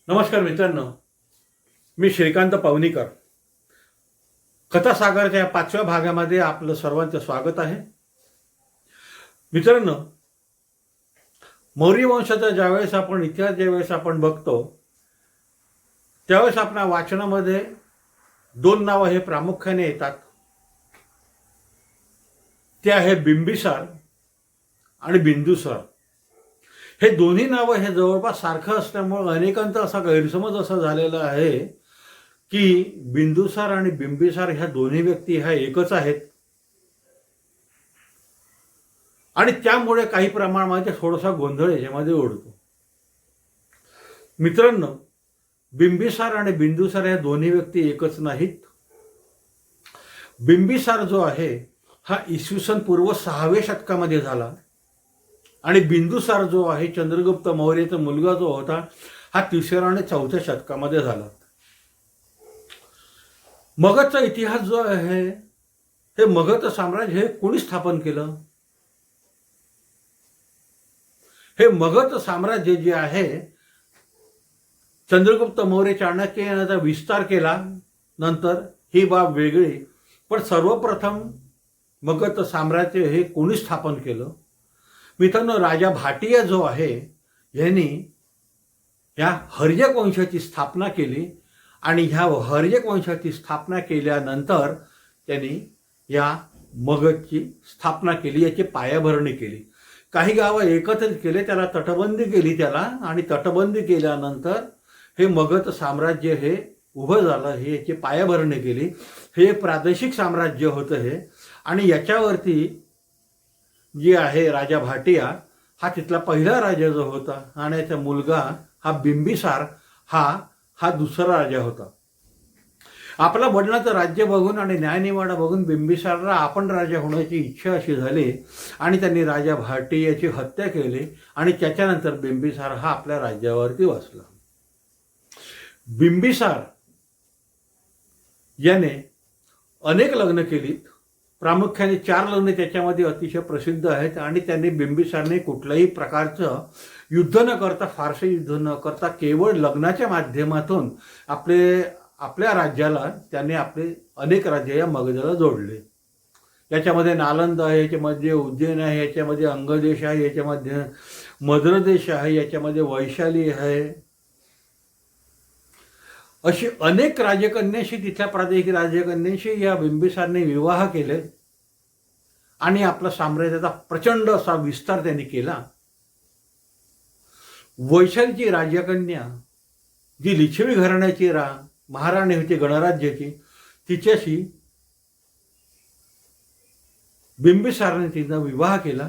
नमस्कार मित्रांनो, मी श्रीकांत पवनीकर. कथासागरच्या 5व्या भागामध्ये आपलं सर्वांचं स्वागत आहे. मित्रांनो, मौर्य वंशाचा ज्यावेळेस आपण इतिहास ज्यावेळेस आपण बघतो त्यावेळेस आपल्या वाचनामध्ये दोन नावं हे प्रामुख्याने येतात. ते आहे बिंबिसार आणि बिंदुसार. हे दोन्ही नावं हे जवळपास सारखं असल्यामुळे अनेकांचा असा गैरसमज असा झालेला आहे की बिंदुसार आणि बिंबिसार ह्या दोन्ही व्यक्ती ह्या एकच आहेत आणि त्यामुळे काही प्रमाणामध्ये थोडासा गोंधळ याच्यामध्ये उडतो. मित्रांनो, बिंबिसार आणि बिंदुसार ह्या दोन्ही व्यक्ती एकच नाहीत. बिंबिसार जो आहे हा इसवी सन पूर्व 6व्या शतकामध्ये झाला आणि बिंदुसार जो आहे चंद्रगुप्त मौर्याचा मुलगा जो होता हा 3ऱ्या आणि 4थ्या शतकामध्ये झाला. मगधचा इतिहास जो आहे हे मगध साम्राज्य हे कोणी स्थापन केलं? हे मगध साम्राज्य जे आहे चंद्रगुप्त मौर्य चाणक्य याचा विस्तार केला नंतर ही बाब वेगळी, पण सर्वप्रथम मगध साम्राज्य हे कोणी स्थापन केलं? मित्रांनो, राजा भाटिया जो आहे यांनी या हर्यक वंशाची स्थापना केली आणि ह्या हर्यक वंशाची स्थापना केल्यानंतर त्यांनी या मगधची स्थापना केली, याची पायाभरणी केली. काही गावं एकत्रित केले, त्याला तटबंदी केली त्याला, आणि तटबंदी केल्यानंतर हे मगध साम्राज्य हे उभं झालं, हे याची पायाभरणी केली. हे प्रादेशिक साम्राज्य होतं हे, आणि याच्यावरती जे आहे राजा भाटिया हा तिथला पहिला राजा जो होता आणि याचा मुलगा हा बिंबिसार हा दुसरा राजा होता. आपला वडिलांचं राज्य बघून आणि न्यायनिवाडा बघून बिंबिसारला आपण राजा होण्याची इच्छा अशी झाली आणि त्यांनी राजा भाटियाची हत्या केली आणि त्याच्यानंतर बिंबिसार हा आपल्या राज्यावरती बसला. बिंबिसार याने अनेक लग्न केलीत, प्रामुख्याने 4 लग्न त्याच्यामध्ये अतिशय प्रसिद्ध आहेत आणि त्यांनी बिंबिसारने कुठल्याही प्रकारचं युद्ध न करता, फारसे युद्ध न करता, केवळ लग्नाच्या माध्यमातून आपल्या राज्याला त्याने आपले अनेक राज्य या मगधला जोडले. याच्यामध्ये नालंद आहे, याच्यामध्ये उज्जैन आहे, याच्यामध्ये अंगदेश आहे, याच्यामध्ये मद्रदेश आहे, याच्यामध्ये वैशाली आहे. अशी अनेक राजकन्याशी, तिथल्या प्रादेशिक राजकन्याशी या बिंबिसारने विवाह केले आणि आपला साम्राज्याचा प्रचंड असा विस्तार त्यांनी केला. वैशालीची राजकन्या जी लिच्छवी घराण्याची महाराणी होती गणराज्याची, तिच्याशी बिंबिसाराने तिचा विवाह केला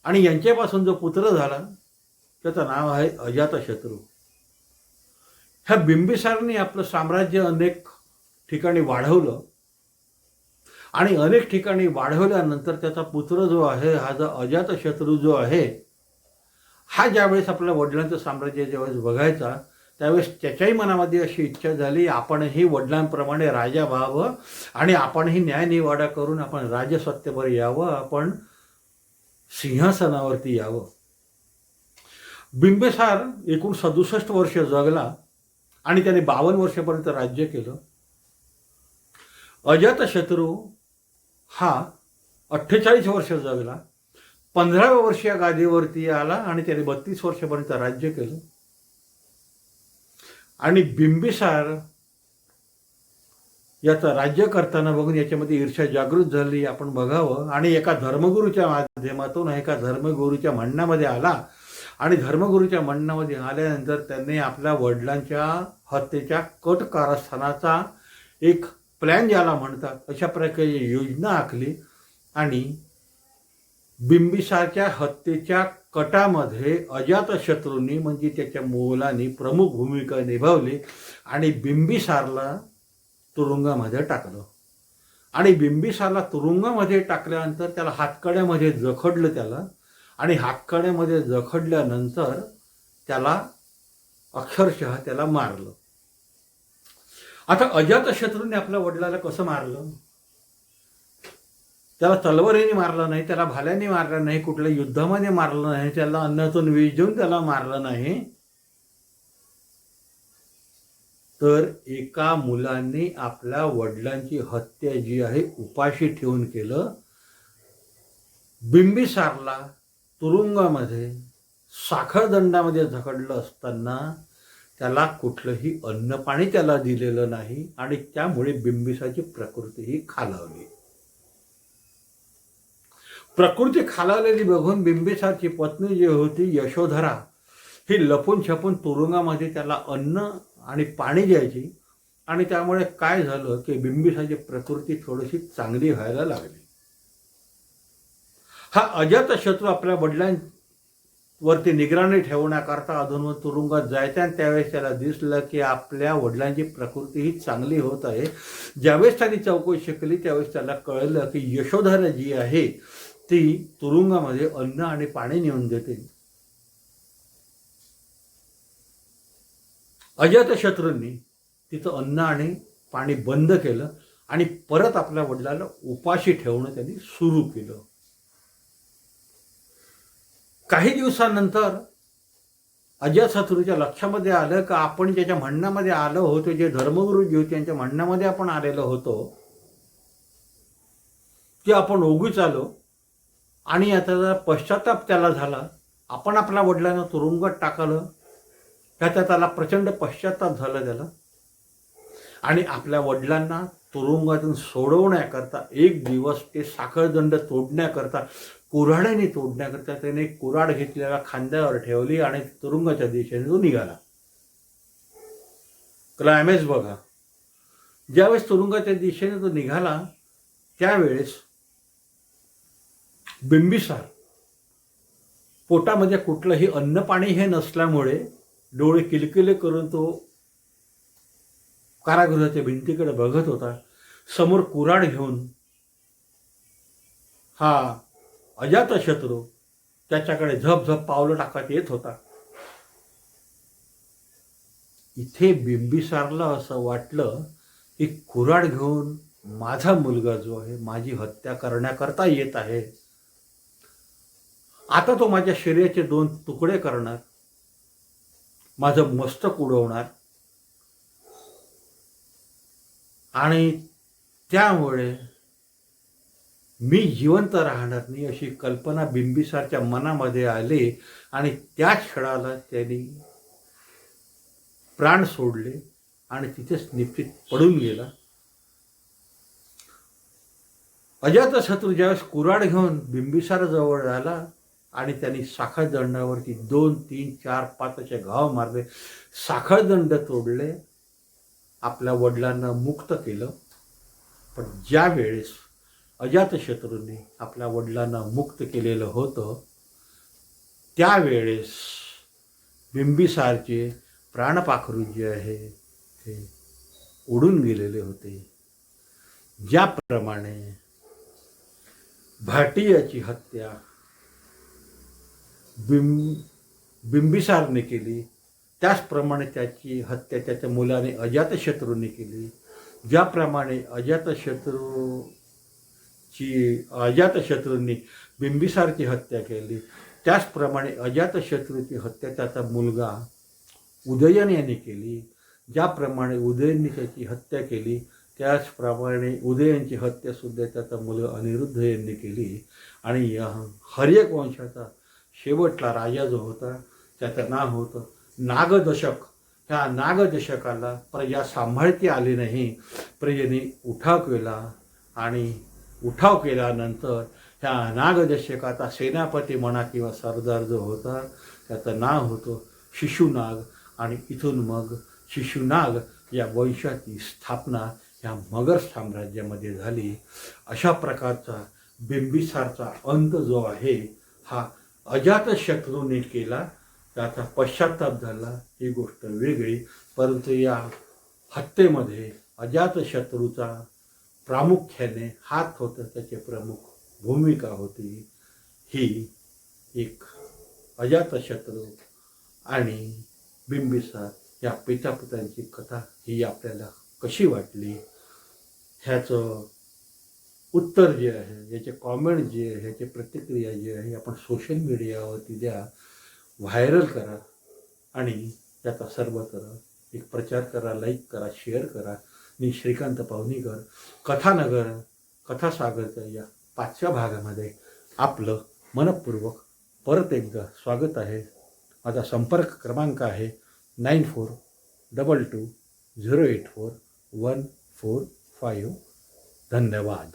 आणि यांच्यापासून जो पुत्र झाला त्याचं नाव आहे अजातशत्रू. ह्या बिंबिसारने आपलं साम्राज्य अनेक ठिकाणी वाढवलं आणि अनेक ठिकाणी वाढवल्यानंतर त्याचा पुत्र जो आहे हा जो अजातशत्रू जो आहे हा ज्यावेळेस आपल्या वडिलांचं साम्राज्य ज्यावेळेस बघायचा त्यावेळेस त्याच्याही मनामध्ये अशी इच्छा झाली आपणही वडिलांप्रमाणे राजा व्हावं आणि आपणही न्यायनिवाडा करून आपण राजसत्तेवर यावं, आपण सिंहासनावरती यावं. बिंबिसार एकूण 67 वर्ष जगला आणि त्याने 52 वर्षापर्यंत राज्य केलं. अजातशत्रू हा 48 वर्ष जगला, 15व्या वर्षी या गादीवरती आला आणि त्याने 32 वर्षापर्यंत राज्य केलं. आणि बिंबिसार याचं राज्य करताना बघून याच्यामध्ये ईर्ष्या जागृत झाली, आपण बघावं. आणि एका धर्मगुरूच्या माध्यमातून एका धर्मगुरूच्या म्हणण्यामध्ये आला आणि धर्मगुरूच्या म्हणण्यामध्ये आल्यानंतर त्यांनी आपल्या वडिलांच्या हत्येच्या कट कारस्थानाचा एक प्लॅन ज्याला म्हणतात अशा प्रकारे योजना आखली आणि बिंबिसारच्या हत्येच्या कटामध्ये अजातशत्रूंनी म्हणजे त्याच्या मुलांनी प्रमुख भूमिका निभावली आणि बिंबिसारला तुरुंगामध्ये टाकलं. आणि बिंबिसारला तुरुंगामध्ये टाकल्यानंतर त्याला हातकड्यामध्ये जखडलं त्याला, आणि हातकड्यामध्ये जखडल्यानंतर त्याला अक्षरशः त्याला मारलं. आता अजातशत्रूने आपल्या वडिलाला कसं मारलं? त्याला तलवारीने मारलं नाही, त्याला भाल्याने मारलं नाही, कुठल्या युद्धामध्ये मारलं नाही, त्याला अन्नातून विष देऊन त्याला मारलं नाही, तर एका मुलाने आपल्या वडिलांची हत्या जी आहे उपाशी ठेवून केलं. बिंबिसारला तुरुंगामध्ये साखळदंडामध्ये झकडलं असताना त्याला कुठलंही अन्न पाणी त्याला दिलेलं नाही आणि त्यामुळे बिंबिसारची प्रकृतीही खालावली. प्रकृती खालावलेली बघून बिंबिसारची पत्नी जी होती यशोधरा ही लपून छपून तुरुंगामध्ये त्याला अन्न आणि पाणी द्यायची आणि त्यामुळे काय झालं की बिंबिसारची प्रकृती थोडीशी चांगली व्हायला लागली. हा अजातशत्रू आपल्या वडिलांवरती निगराणी ठेवण्याकरता अधूनमधून तुरुंगात जायचा आणि त्यावेळेस त्याला दिसलं की आपल्या वडिलांची प्रकृती ही चांगली होत आहे. ज्यावेळेस त्यांनी चौकशी केली त्यावेळेस त्याला कळलं की यशोधरा जी आहे ती तुरुंगामध्ये अन्न आणि पाणी नेऊन देते. अजातशत्रूंनी तिथं अन्न आणि पाणी बंद केलं आणि परत आपल्या वडिलांना उपाशी ठेवणं त्यांनी सुरू केलं. काही दिवसानंतर अजातशत्रूच्या लक्षामध्ये आलं की आपण ज्याच्या म्हणण्यामध्ये आलो होतो, जे धर्मगुरूजी होते त्यांच्या म्हणण्यामध्ये आपण आलेलो होतो ते आपण ओघूच आलो आणि आता पश्चाताप त्याला झाला. आपण आपल्या वडिलांना तुरुंगात टाकलं त्याचा त्याला प्रचंड पश्चाताप झाला त्याला आणि आपल्या वडिलांना तुरुंगातून सोडवण्याकरता एक दिवस ते साखळदंड तोडण्याकरता कुऱ्हाडीने तोडण्याकरता त्याने एक कुऱ्हाड घेतलेला खांद्यावर ठेवली आणि तुरुंगाच्या दिशेने तो निघाला. क्लायमॅक्स बघा, ज्यावेळेस तुरुंगाच्या दिशेने तो निघाला त्यावेळेस बिंबिसार पोटामध्ये कुठलंही अन्न पाणी हे नसल्यामुळे डोळे किलकिले करून तो कारागृहाच्या भिंतीकडे बघत होता. समोर कुऱ्हाड घेऊन हा अजातशत्रू त्याच्याकडे झपझप पावलं टाकत येत होता. इथे बिंबिसारला असं वाटलं की कुऱ्हाड घेऊन माझा मुलगा जो आहे माझी हत्या करण्याकरता येत आहे. आता तो माझ्या शरीराचे 2 तुकडे करणार, माझं मस्तक उडवणार आणि त्यामुळे मी जिवंत राहणार नाही अशी कल्पना बिंबिसारच्या मनामध्ये आली आणि त्याच क्षणाला त्यांनी प्राण सोडले आणि तिथेच निश्चित पडून गेला. अजातशत्रू ज्यावेळेस कुऱ्हाड घेऊन बिंबिसार जवळ आला आणि त्यांनी साखळदंडावरती 2, 3, 4, 5 असे घाव मारले, साखळदंड तोडले, आपल्या वडिलांना मुक्त केलं. पण ज्या वेळेस अजातशत्रूंनी आपल्या वडिलांना मुक्त केलेलं होतं त्यावेळेस बिंबिसारचे प्राणपाखरू जे आहे ते उडून गेलेले होते. ज्याप्रमाणे भाटियाची हत्या बिंबिसारने केली त्याचप्रमाणे त्याची हत्या त्याच्या मुलाने अजातशत्रूंनी केली. ज्याप्रमाणे अजातशत्रूंनी बिंबिसारची हत्या केली त्याचप्रमाणे अजातशत्रूची हत्या त्याचा मुलगा उदयन यांनी केली. ज्याप्रमाणे उदयनने त्याची हत्या केली त्याचप्रमाणे उदयनची हत्यासुद्धा त्याचा मुलगा अनिरुद्ध यांनी केली. आणि हर्यक वंशाचा शेवटला राजा जो होता त्याचं नाव होतं नागदशक. ह्या नागदशकाला प्रजा सांभाळती आली नाही. प्रजेने उठाव केला आणि उठाव केल्यानंतर ह्या नागदशकाचा सेनापती म्हणा किंवा सरदार जो होता त्याचं नाव होतं शिशुनाग आणि इथून मग शिशुनाग या वंशाची स्थापना ह्या मगर साम्राज्यामध्ये झाली. अशा प्रकारचा बिंबिसारचा अंत जो आहे हा अजातशत्रूने केला. त्याचा पश्चाताप झाला ही गोष्ट वेगळी, परंतु या हत्येमध्ये अजातशत्रूचा प्रामुख्याने हात होता, त्याची प्रमुख भूमिका होती. ही एक अजातशत्रू आणि बिंबिसार या पितापुत्रांची कथा ही आपल्याला कशी वाटली ह्याचं उत्तर जे आहे, याचे कॉमेंट जे आहे, ह्याची प्रतिक्रिया जी आहे आपण सोशल मीडियावरती द्या, व्हायरल करा आणि त्याचा सर्वत्र एक प्रचार करा, लाईक करा, शेअर करा. मी श्रीकांत पावनीकर, कथानगर कथासागरच्या या 5व्या भागामध्ये आपलं मनपूर्वक परत एकदा स्वागत आहे. माझा संपर्क क्रमांक आहे 9422084145. धन्यवाद.